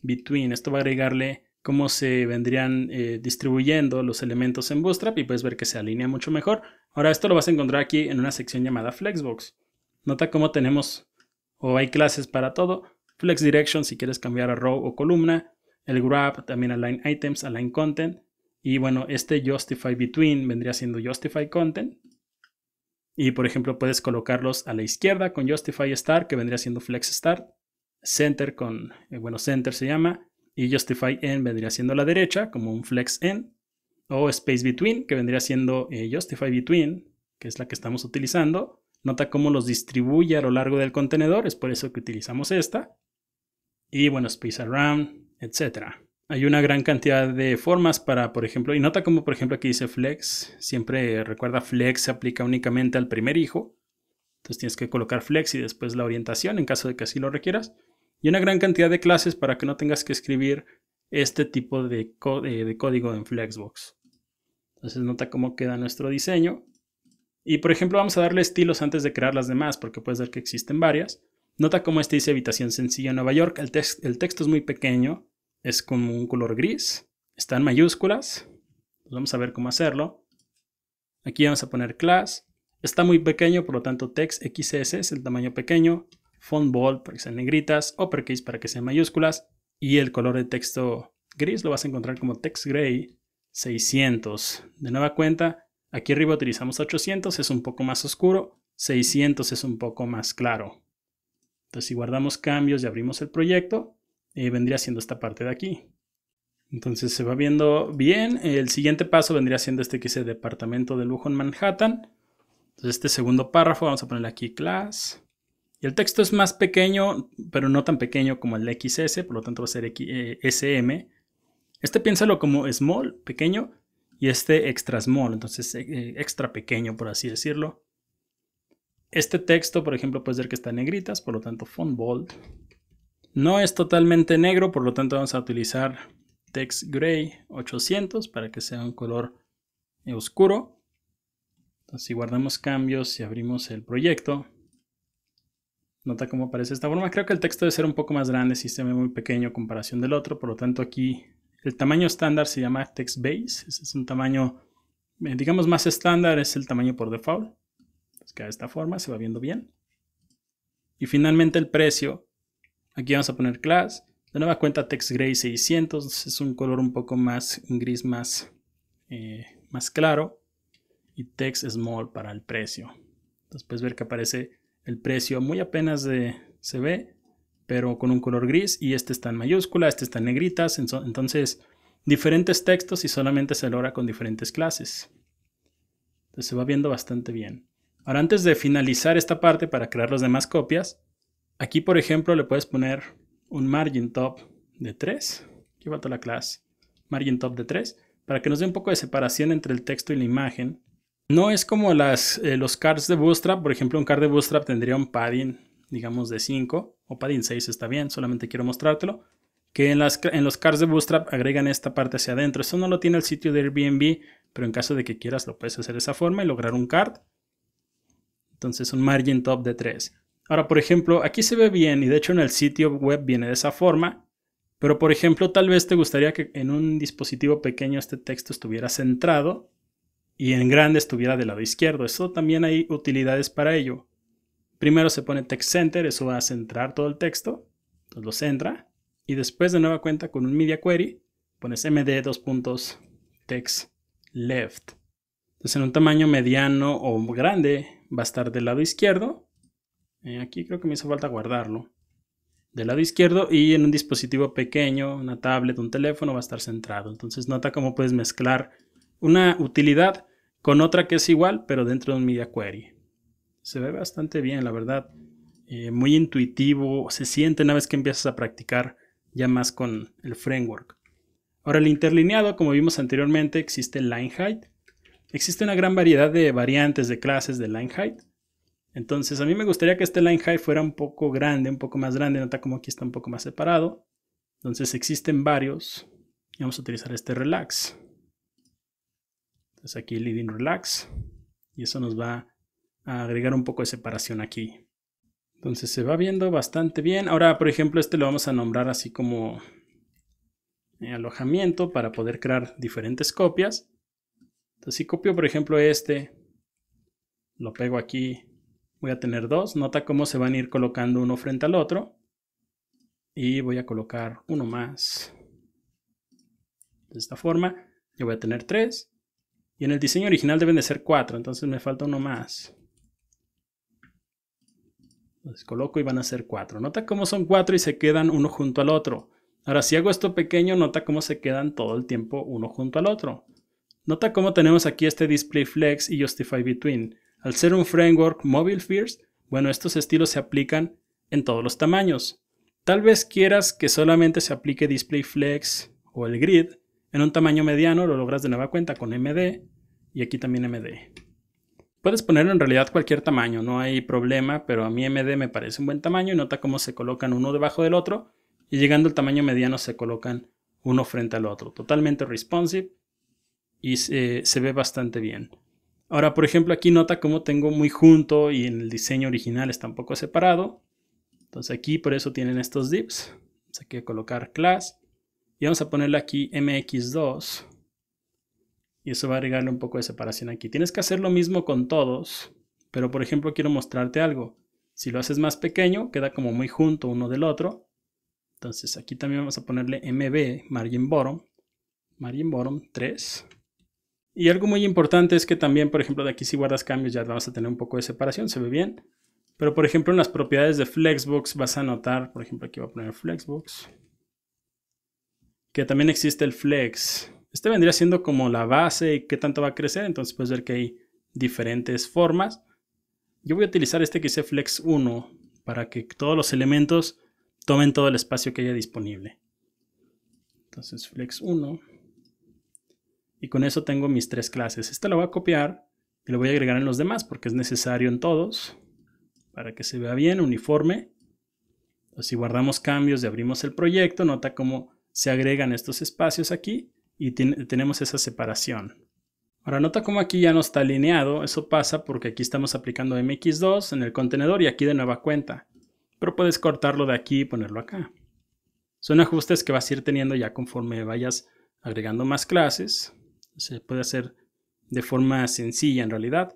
between. Esto va a agregarle cómo se vendrían distribuyendo los elementos en Bootstrap y puedes ver que se alinea mucho mejor. Ahora esto lo vas a encontrar aquí en una sección llamada Flexbox. Nota cómo tenemos o hay clases para todo. Flex Direction si quieres cambiar a row o columna. El Grab, también Align Items, Align Content. Y bueno, este Justify Between vendría siendo Justify Content. Y por ejemplo puedes colocarlos a la izquierda con Justify Start, que vendría siendo Flex Start. Center con, Center se llama. Y Justify En vendría siendo a la derecha, como un flex en. O Space Between, que vendría siendo Justify Between, que es la que estamos utilizando. Nota cómo los distribuye a lo largo del contenedor, es por eso que utilizamos esta. Y bueno, Space Around, etc. Hay una gran cantidad de formas para, por ejemplo, y nota como por ejemplo aquí dice Flex. Siempre recuerda, Flex se aplica únicamente al primer hijo. Entonces tienes que colocar Flex y después la orientación en caso de que así lo requieras. Y una gran cantidad de clases para que no tengas que escribir este tipo de código en Flexbox. Entonces nota cómo queda nuestro diseño. Y por ejemplo vamos a darle estilos antes de crear las demás, porque puedes ver que existen varias. Nota cómo este dice habitación sencilla en Nueva York. El texto es muy pequeño, es como un color gris, está en mayúsculas. Vamos a ver cómo hacerlo. Aquí vamos a poner class. Está muy pequeño, por lo tanto text XS es el tamaño pequeño. Font bold para que sean negritas, uppercase para que sean mayúsculas. Y el color de texto gris lo vas a encontrar como text gray 600. De nueva cuenta, aquí arriba utilizamos 800, es un poco más oscuro. 600 es un poco más claro. Entonces si guardamos cambios y abrimos el proyecto, vendría siendo esta parte de aquí. Entonces se va viendo bien. El siguiente paso vendría siendo este que dice departamento de lujo en Manhattan. Entonces este segundo párrafo vamos a ponerle aquí class. Y el texto es más pequeño, pero no tan pequeño como el de XS, por lo tanto va a ser SM. Este piénsalo como small, pequeño, y este extra small, entonces extra pequeño por así decirlo. Este texto, por ejemplo, puedes ver que está en negritas, por lo tanto font bold. No es totalmente negro, por lo tanto vamos a utilizar text gray 800 para que sea un color oscuro. Entonces si guardamos cambios y abrimos el proyecto, nota cómo aparece de esta forma. Creo que el texto debe ser un poco más grande si se ve muy pequeño en comparación del otro, por lo tanto aquí el tamaño estándar se llama text base. Ese es un tamaño, digamos, más estándar, es el tamaño por default. Entonces queda de esta forma, se va viendo bien. Y finalmente el precio. Aquí vamos a poner class. De nueva cuenta text gray 600. Es un color un poco más, un gris más claro. Y text small para el precio. Entonces puedes ver que aparece el precio muy apenas se ve, pero con un color gris. Y este está en mayúscula, este está en negritas. Entonces diferentes textos y solamente se logra con diferentes clases. Entonces se va viendo bastante bien. Ahora antes de finalizar esta parte para crear las demás copias, aquí por ejemplo le puedes poner un margin top de 3. Aquí va toda la clase. Margin top de 3. Para que nos dé un poco de separación entre el texto y la imagen. No es como los cards de Bootstrap. Por ejemplo, un card de Bootstrap tendría un padding, digamos, de 5. O padding 6 está bien. Solamente quiero mostrártelo. Que en los cards de Bootstrap agregan esta parte hacia adentro. Eso no lo tiene el sitio de Airbnb. Pero en caso de que quieras lo puedes hacer de esa forma y lograr un card. Entonces un margin top de 3. Ahora, por ejemplo, aquí se ve bien. Y de hecho en el sitio web viene de esa forma. Pero por ejemplo, tal vez te gustaría que en un dispositivo pequeño este texto estuviera centrado. Y en grande estuviera del lado izquierdo. Eso también hay utilidades para ello. Primero se pone text center, eso va a centrar todo el texto. Entonces lo centra. Y después de nueva cuenta con un media query, pones md text left. Entonces en un tamaño mediano o grande va a estar del lado izquierdo. Aquí creo que me hizo falta guardarlo. Del lado izquierdo, y en un dispositivo pequeño, una tablet, un teléfono, va a estar centrado. Entonces nota cómo puedes mezclar una utilidad con otra que es igual, pero dentro de un media query. Se ve bastante bien, la verdad. Muy intuitivo, se siente una vez que empiezas a practicar ya más con el framework. Ahora el interlineado, como vimos anteriormente, existe el line height. Existe una gran variedad de variantes de clases de line height. Entonces a mí me gustaría que este line height fuera un poco grande, un poco más grande. Nota como aquí está un poco más separado. Entonces existen varios. Y vamos a utilizar este relax. Entonces aquí leading relax. Y eso nos va a agregar un poco de separación aquí. Entonces se va viendo bastante bien. Ahora, por ejemplo, este lo vamos a nombrar así como alojamiento para poder crear diferentes copias. Entonces si copio, por ejemplo, este, lo pego aquí, voy a tener dos. Nota cómo se van a ir colocando uno frente al otro. Y voy a colocar uno más. De esta forma, yo voy a tener 3. Y en el diseño original deben de ser 4, entonces me falta uno más. Entonces coloco y van a ser 4. Nota cómo son 4 y se quedan uno junto al otro. Ahora, si hago esto pequeño, nota cómo se quedan todo el tiempo uno junto al otro. Nota cómo tenemos aquí este Display Flex y Justify Between. Al ser un framework mobile first, bueno, estos estilos se aplican en todos los tamaños. Tal vez quieras que solamente se aplique Display Flex o el Grid en un tamaño mediano, lo logras de nueva cuenta con MD y aquí también MD. Puedes ponerlo en realidad cualquier tamaño, no hay problema, pero a mí MD me parece un buen tamaño y nota cómo se colocan uno debajo del otro y llegando al tamaño mediano se colocan uno frente al otro. Totalmente responsive y se ve bastante bien. Ahora, por ejemplo, aquí nota cómo tengo muy junto y en el diseño original está un poco separado. Entonces aquí por eso tienen estos divs. Vamos aquí a colocar class y vamos a ponerle aquí mx2 y eso va a agregarle un poco de separación aquí. Tienes que hacer lo mismo con todos, pero por ejemplo quiero mostrarte algo. Si lo haces más pequeño, queda como muy junto uno del otro. Entonces aquí también vamos a ponerle mb margin bottom 3. Y algo muy importante es que también, por ejemplo, de aquí si guardas cambios ya vas a tener un poco de separación, se ve bien. Pero por ejemplo en las propiedades de Flexbox vas a notar, por ejemplo aquí voy a poner Flexbox, que también existe el Flex. Este vendría siendo como la base y qué tanto va a crecer, entonces puedes ver que hay diferentes formas. Yo voy a utilizar este que dice Flex 1 para que todos los elementos tomen todo el espacio que haya disponible. Entonces Flex 1. Y con eso tengo mis tres clases. Esta la voy a copiar y lo voy a agregar en los demás porque es necesario en todos para que se vea bien, uniforme. Entonces, si guardamos cambios y abrimos el proyecto, nota cómo se agregan estos espacios aquí y tenemos esa separación. Ahora nota cómo aquí ya no está alineado. Eso pasa porque aquí estamos aplicando MX2 en el contenedor y aquí de nueva cuenta. Pero puedes cortarlo de aquí y ponerlo acá. Son ajustes que vas a ir teniendo ya conforme vayas agregando más clases. Se puede hacer de forma sencilla en realidad.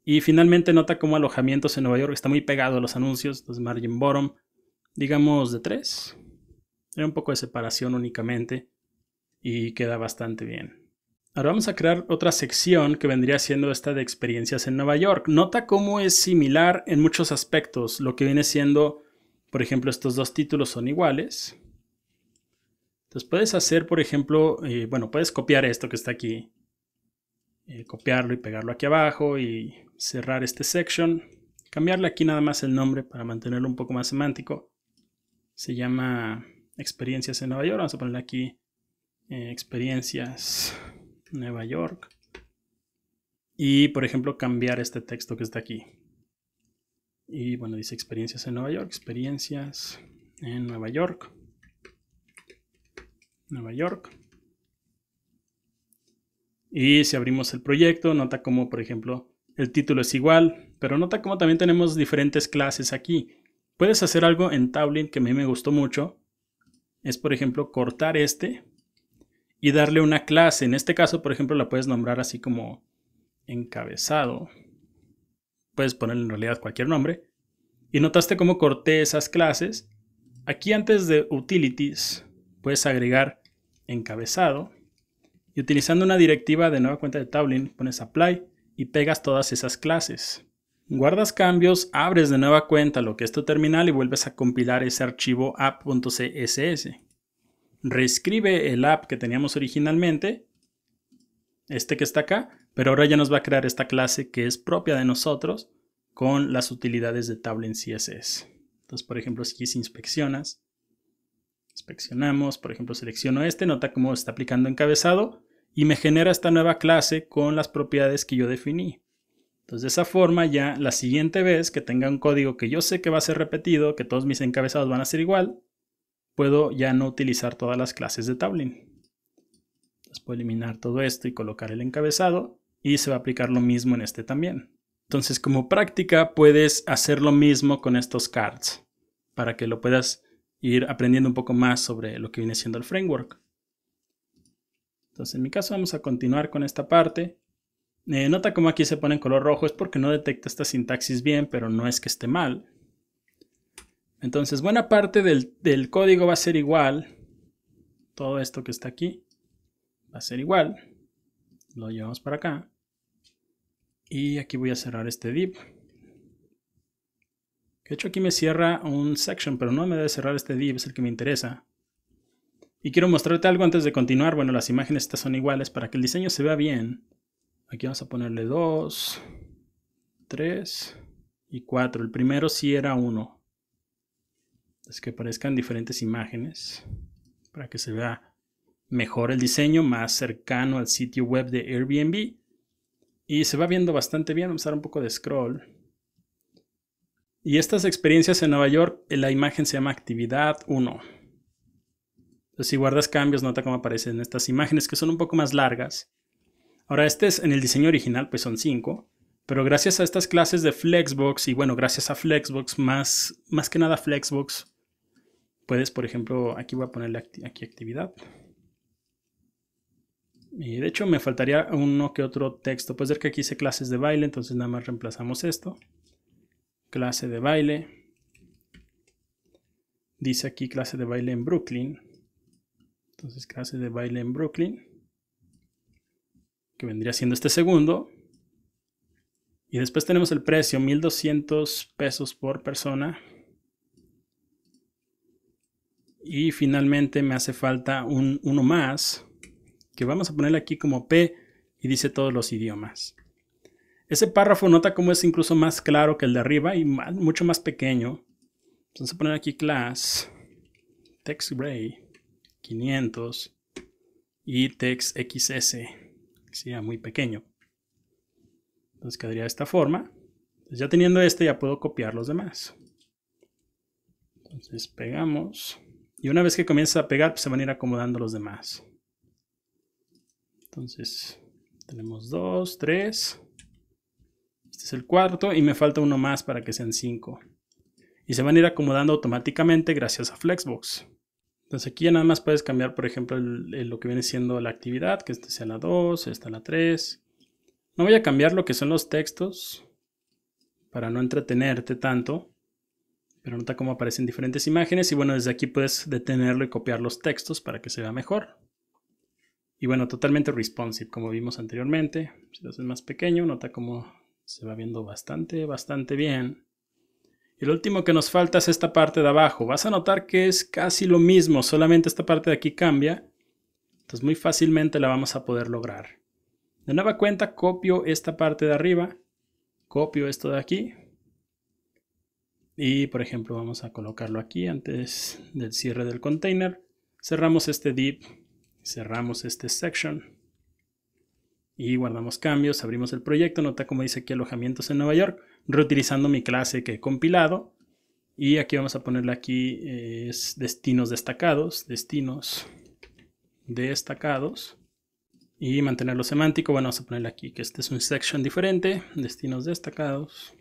Y finalmente nota cómo alojamientos en Nueva York está muy pegado a los anuncios. Entonces margin bottom, digamos de 3. Tiene un poco de separación únicamente y queda bastante bien. Ahora vamos a crear otra sección que vendría siendo esta de experiencias en Nueva York. Nota cómo es similar en muchos aspectos. Lo que viene siendo, por ejemplo, estos dos títulos son iguales. Entonces puedes hacer, por ejemplo, bueno, puedes copiar esto que está aquí. Copiarlo y pegarlo aquí abajo y cerrar este section. Cambiarle aquí nada más el nombre para mantenerlo un poco más semántico. Se llama Experiencias en Nueva York. Vamos a ponerle aquí Experiencias Nueva York. Y, por ejemplo, cambiar este texto que está aquí. Y, bueno, dice Experiencias en Nueva York. Experiencias en Nueva York. Nueva York. Y si abrimos el proyecto, nota como, por ejemplo, el título es igual. Pero nota como también tenemos diferentes clases aquí. Puedes hacer algo en Tablin que a mí me gustó mucho. Es, por ejemplo, cortar este y darle una clase. En este caso, por ejemplo, la puedes nombrar así como encabezado. Puedes ponerle en realidad cualquier nombre. Y notaste cómo corté esas clases. Aquí antes de Utilities puedes agregar encabezado. Y utilizando una directiva de nueva cuenta de Tablin, pones Apply y pegas todas esas clases. Guardas cambios, abres de nueva cuenta lo que es tu terminal y vuelves a compilar ese archivo app.css. Reescribe el app que teníamos originalmente, este que está acá, pero ahora ya nos va a crear esta clase que es propia de nosotros con las utilidades de Tablin CSS. Entonces, por ejemplo, si inspeccionas, inspeccionamos, por ejemplo, selecciono este, nota cómo está aplicando encabezado y me genera esta nueva clase con las propiedades que yo definí. Entonces, de esa forma ya la siguiente vez que tenga un código que yo sé que va a ser repetido, que todos mis encabezados van a ser igual, puedo ya no utilizar todas las clases de Tablin. Entonces puedo eliminar todo esto y colocar el encabezado y se va a aplicar lo mismo en este también. Entonces, como práctica puedes hacer lo mismo con estos cards para que lo puedas ir aprendiendo un poco más sobre lo que viene siendo el framework. Entonces, en mi caso vamos a continuar con esta parte. Nota cómo aquí se pone en color rojo, es porque no detecta esta sintaxis bien, pero no es que esté mal. Entonces, buena parte del código va a ser igual. Todo esto que está aquí va a ser igual. Lo llevamos para acá. Y aquí voy a cerrar este div. De hecho, aquí me cierra un section, pero no me debe cerrar este div, es el que me interesa. Y quiero mostrarte algo antes de continuar. Bueno, las imágenes estas son iguales para que el diseño se vea bien. Aquí vamos a ponerle 2, 3 y 4. El primero sí era 1. Es que aparezcan diferentes imágenes para que se vea mejor el diseño, más cercano al sitio web de Airbnb. Y se va viendo bastante bien. Vamos a dar un poco de scroll. Y estas experiencias en Nueva York, la imagen se llama Actividad 1. Entonces, si guardas cambios, nota cómo aparecen estas imágenes que son un poco más largas. Ahora, este es en el diseño original, pues son 5. Pero gracias a estas clases de Flexbox, y bueno, gracias a Flexbox, más que nada Flexbox, puedes, por ejemplo, aquí voy a ponerle aquí actividad. Y de hecho me faltaría uno que otro texto. Puedes ver que aquí hice clases de baile, entonces nada más reemplazamos esto. Clase de baile. Dice aquí clase de baile en Brooklyn. Entonces clase de baile en Brooklyn, que vendría siendo este segundo. Y después tenemos el precio, 1,200 pesos por persona. Y finalmente me hace falta uno más, que vamos a ponerle aquí como P y dice todos los idiomas. Ese párrafo nota cómo es incluso más claro que el de arriba y mucho más pequeño. Entonces voy a poner aquí class, text gray, 500 y text XS, que sea muy pequeño. Entonces quedaría de esta forma. Entonces ya teniendo este ya puedo copiar los demás. Entonces pegamos. Y una vez que comienza a pegar, pues se van a ir acomodando los demás. Entonces tenemos 2, 3. Este es el cuarto y me falta uno más para que sean 5. Y se van a ir acomodando automáticamente gracias a Flexbox. Entonces aquí ya nada más puedes cambiar, por ejemplo, lo que viene siendo la actividad, que este sea la 2, esta la 3. No voy a cambiar lo que son los textos para no entretenerte tanto. Pero nota cómo aparecen diferentes imágenes y bueno, desde aquí puedes detenerlo y copiar los textos para que se vea mejor. Y bueno, totalmente responsive, como vimos anteriormente. Si lo haces más pequeño, nota cómo se va viendo bastante bien. Y lo último que nos falta es esta parte de abajo. Vas a notar que es casi lo mismo, solamente esta parte de aquí cambia. Entonces muy fácilmente la vamos a poder lograr. De nueva cuenta, copio esta parte de arriba, copio esto de aquí. Y por ejemplo vamos a colocarlo aquí antes del cierre del container. Cerramos este div, cerramos este section y guardamos cambios, abrimos el proyecto. Nota como dice aquí alojamientos en Nueva York, reutilizando mi clase que he compilado. Y aquí vamos a ponerle aquí destinos destacados, y mantenerlo semántico. Bueno, vamos a ponerle aquí que este es un section diferente, destinos destacados.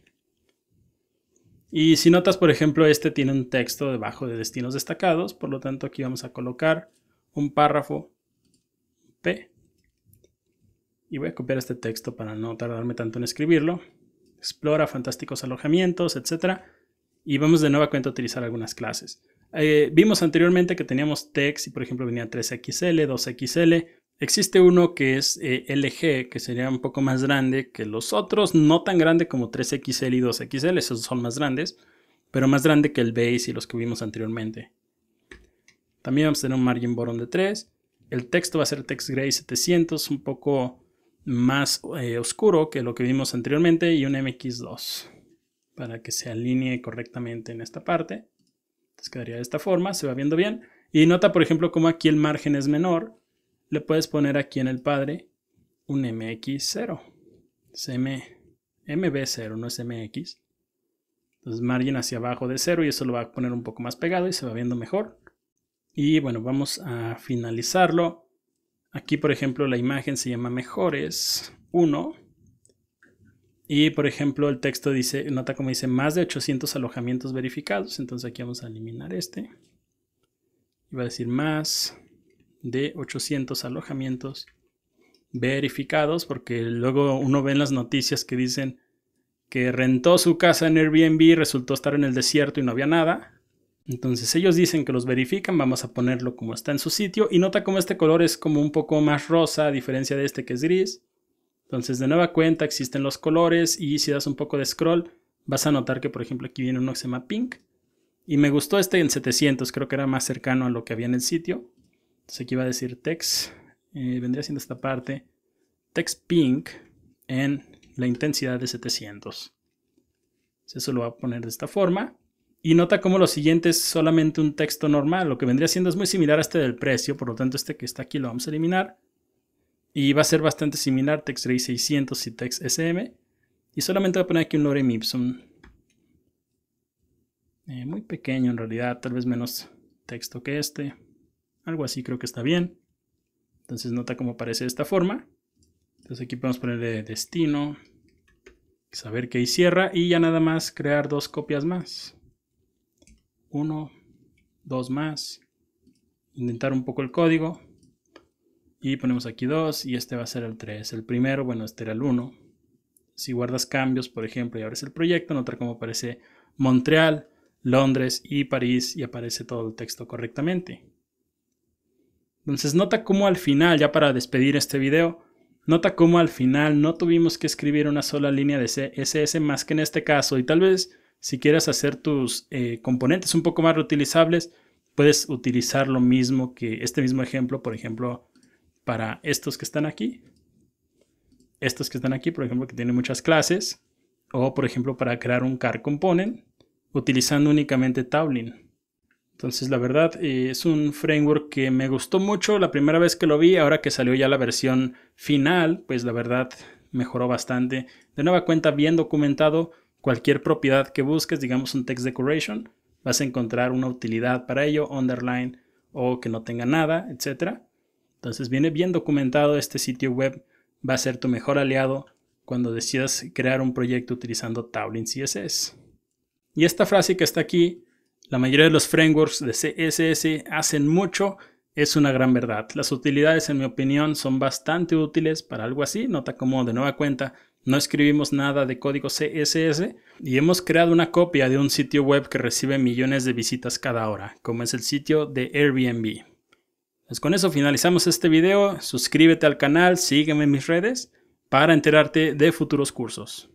Y si notas, por ejemplo, este tiene un texto debajo de destinos destacados, por lo tanto aquí vamos a colocar un párrafo P. Y voy a copiar este texto para no tardarme tanto en escribirlo. Explora fantásticos alojamientos, etc. Y vamos de nueva cuenta a utilizar algunas clases. Vimos anteriormente que teníamos text y por ejemplo venía 3XL, 2XL. Existe uno que es LG, que sería un poco más grande que los otros, no tan grande como 3XL y 2XL, esos son más grandes, pero más grande que el base y los que vimos anteriormente. También vamos a tener un margin bottom de 3. El texto va a ser text gray 700, un poco más oscuro que lo que vimos anteriormente, y un MX2 para que se alinee correctamente en esta parte. Entonces quedaría de esta forma, se va viendo bien. Y nota por ejemplo como aquí el margen es menor. Le puedes poner aquí en el padre un MX0. Es MB0, no es MX. Entonces margen hacia abajo de 0 y eso lo va a poner un poco más pegado y se va viendo mejor. Y bueno, vamos a finalizarlo. Aquí por ejemplo la imagen se llama mejores 1. Y por ejemplo el texto dice, nota como dice más de 800 alojamientos verificados. Entonces aquí vamos a eliminar este. Y va a decir más de 800 alojamientos verificados, porque luego uno ve en las noticias que dicen que rentó su casa en Airbnb y resultó estar en el desierto y no había nada. Entonces ellos dicen que los verifican, vamos a ponerlo como está en su sitio y nota como este color es como un poco más rosa a diferencia de este que es gris. Entonces de nueva cuenta existen los colores y si das un poco de scroll vas a notar que por ejemplo aquí viene uno que se llama pink y me gustó este en 700, creo que era más cercano a lo que había en el sitio. Entonces aquí va a decir text, vendría siendo esta parte, text pink en la intensidad de 700. Entonces eso lo va a poner de esta forma. Y nota cómo lo siguiente es solamente un texto normal. Lo que vendría siendo es muy similar a este del precio. Por lo tanto, este que está aquí lo vamos a eliminar. Y va a ser bastante similar TextRay 600 y Text SM. Y solamente voy a poner aquí un Lorem Ipsum. Muy pequeño en realidad. Tal vez menos texto que este. Algo así creo que está bien. Entonces nota cómo aparece de esta forma. Entonces aquí podemos ponerle destino. Saber que ahí cierra. Y ya nada más crear 2 copias más. 1, 2 más, indentar un poco el código y ponemos aquí 2 y este va a ser el 3. El primero, bueno, este era el 1. Si guardas cambios, por ejemplo, y abres el proyecto, nota cómo aparece Montreal, Londres y París y aparece todo el texto correctamente. Entonces nota cómo al final, ya para despedir este video, nota cómo al final no tuvimos que escribir una sola línea de CSS más que en este caso, y tal vez si quieres hacer tus componentes un poco más reutilizables, puedes utilizar lo mismo que este mismo ejemplo, por ejemplo, para estos que están aquí. Estos que están aquí, por ejemplo, que tienen muchas clases. O, por ejemplo, para crear un car component utilizando únicamente Tailwind. Entonces, la verdad, es un framework que me gustó mucho la primera vez que lo vi. Ahora que salió ya la versión final, pues la verdad mejoró bastante. De nueva cuenta, bien documentado. Cualquier propiedad que busques, digamos un text decoration, vas a encontrar una utilidad para ello, underline o que no tenga nada, etc. Entonces viene bien documentado. Este sitio web va a ser tu mejor aliado cuando decidas crear un proyecto utilizando Tailwind CSS. Y esta frase que está aquí, la mayoría de los frameworks de CSS hacen mucho, es una gran verdad. Las utilidades, en mi opinión, son bastante útiles para algo así. Nota cómo, de nueva cuenta, no escribimos nada de código CSS y hemos creado una copia de un sitio web que recibe millones de visitas cada hora, como es el sitio de Airbnb. Pues con eso finalizamos este video. Suscríbete al canal, sígueme en mis redes para enterarte de futuros cursos.